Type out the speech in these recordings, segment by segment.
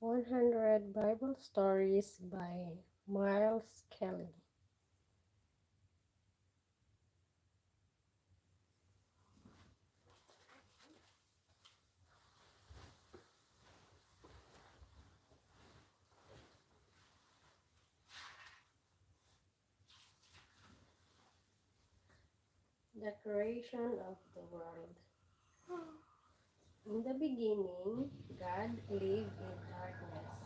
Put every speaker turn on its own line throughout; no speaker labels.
100 Bible Stories by Miles Kelly. The Creation of the World. In the beginning, God lived in darkness.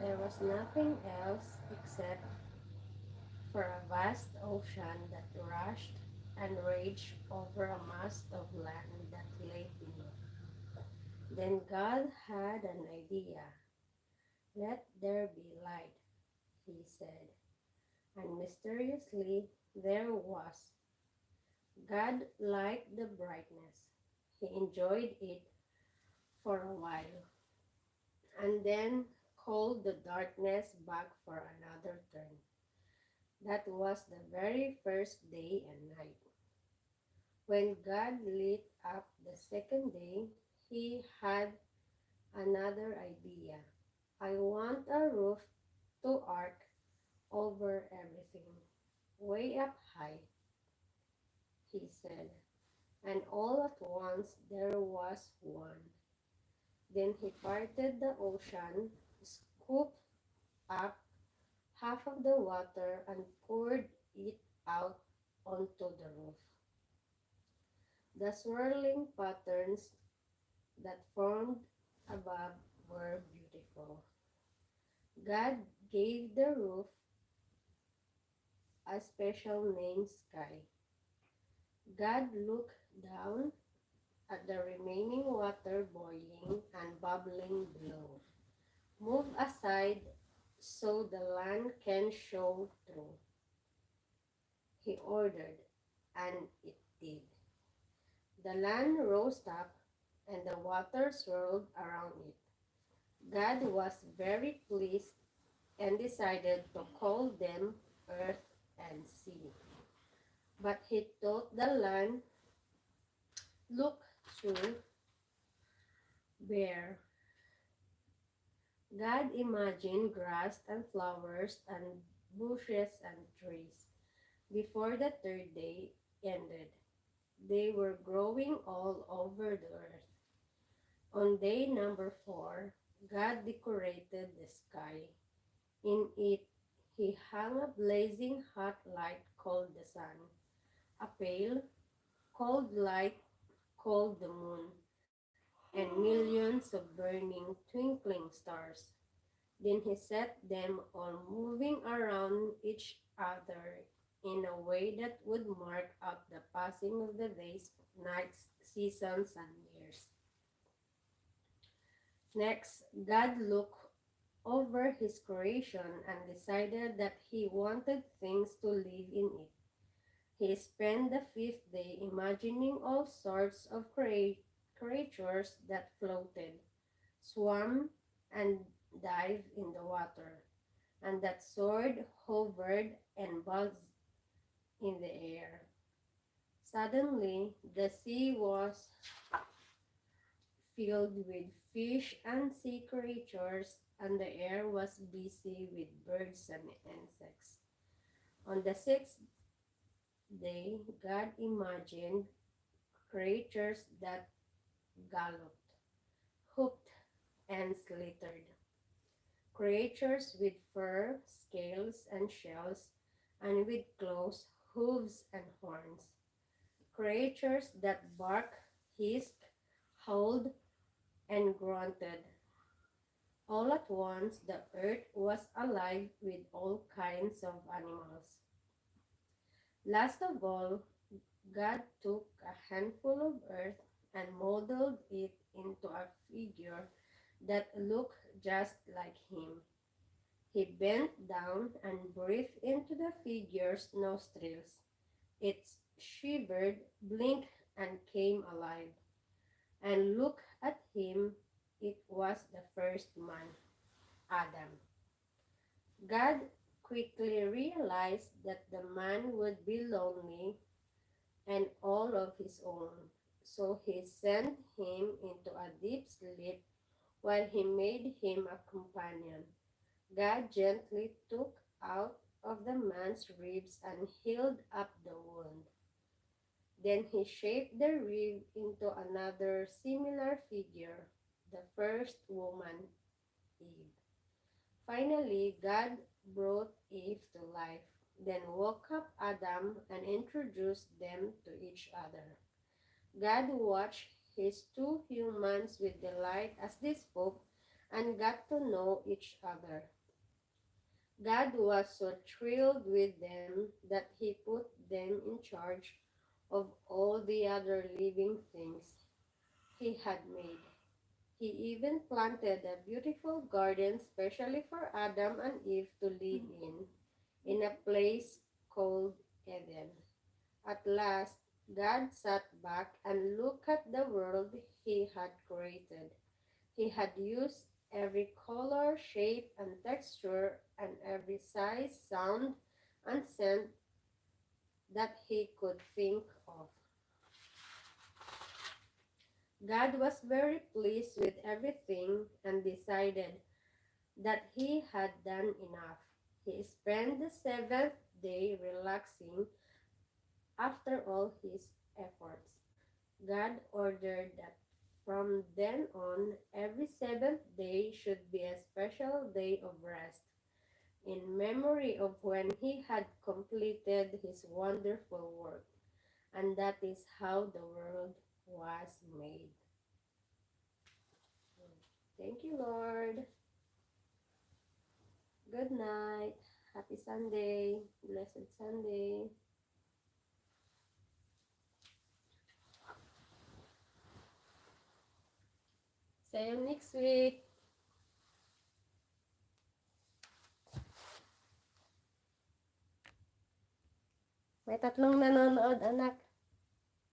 There was nothing else except for a vast ocean that rushed and raged over a mass of land that lay beneath. Then God had an idea. Let there be light, he said. And mysteriously there was. God liked the brightness. He enjoyed it for a while, and then called the darkness back for another turn. That was the very first day and night. When God lit up the second day, he had another idea. I want a roof to arc over everything, way up high, he said. And all at once there was one. Then he parted the ocean, scooped up half of the water, and poured it out onto the roof. The swirling patterns that formed above were beautiful. God gave the roof a special name, Sky. God looked down at the remaining water boiling and bubbling below. Move aside so the land can show through, he ordered, and it did. The land rose up, and the water swirled around it. God was very pleased and decided to call them earth and sea. But he told the land, look too bare. God imagined grass and flowers and bushes and trees. Before the third day ended, they were growing all over the earth. On day number 4, God decorated the sky. In it, he hung a blazing hot light called the sun, a pale, cold light called the moon, and millions of burning, twinkling stars. Then he set them all moving around each other in a way that would mark out the passing of the days, nights, seasons, and years. Next, God looked over his creation and decided that he wanted things to live in it. He spent the fifth day imagining all sorts of creatures that floated, swam, and dived in the water, and that soared, hovered, and buzzed in the air. Suddenly, the sea was filled with fish and sea creatures, and the air was busy with birds and insects. On the sixth day, God imagined creatures that galloped, hopped, and slithered. Creatures with fur, scales, and shells, and with claws, hooves, and horns. Creatures that barked, hissed, howled, and grunted. All at once, the earth was alive with all kinds of animals. Last of all, God took a handful of earth and molded it into a figure that looked just like him. He bent down and breathed into the figure's nostrils. It shivered, blinked, and came alive. And look at him, it was the first man, Adam. God quickly realized that the man would be lonely and all of his own, so he sent him into a deep sleep while he made him a companion. God gently took out of the man's ribs and healed up the wound. Then he shaped the rib into another similar figure, the first woman, Eve. Finally, God brought Eve to life, then woke up Adam and introduced them to each other. God watched his two humans with delight as they spoke and got to know each other. God was so thrilled with them that he put them in charge of all the other living things he had made. He even planted a beautiful garden specially for Adam and Eve to live in a place called Eden. At last, God sat back and looked at the world he had created. He had used every color, shape, and texture, and every size, sound, and scent that he could think of. God was very pleased with everything and decided that he had done enough. He spent the seventh day relaxing after all his efforts. God ordered that from then on, every seventh day should be a special day of rest in memory of when he had completed his wonderful work. And that is how the world was made. Thank you, Lord. Good night. Happy Sunday. Blessed Sunday. See you next week. May tatlong nanonood, anak.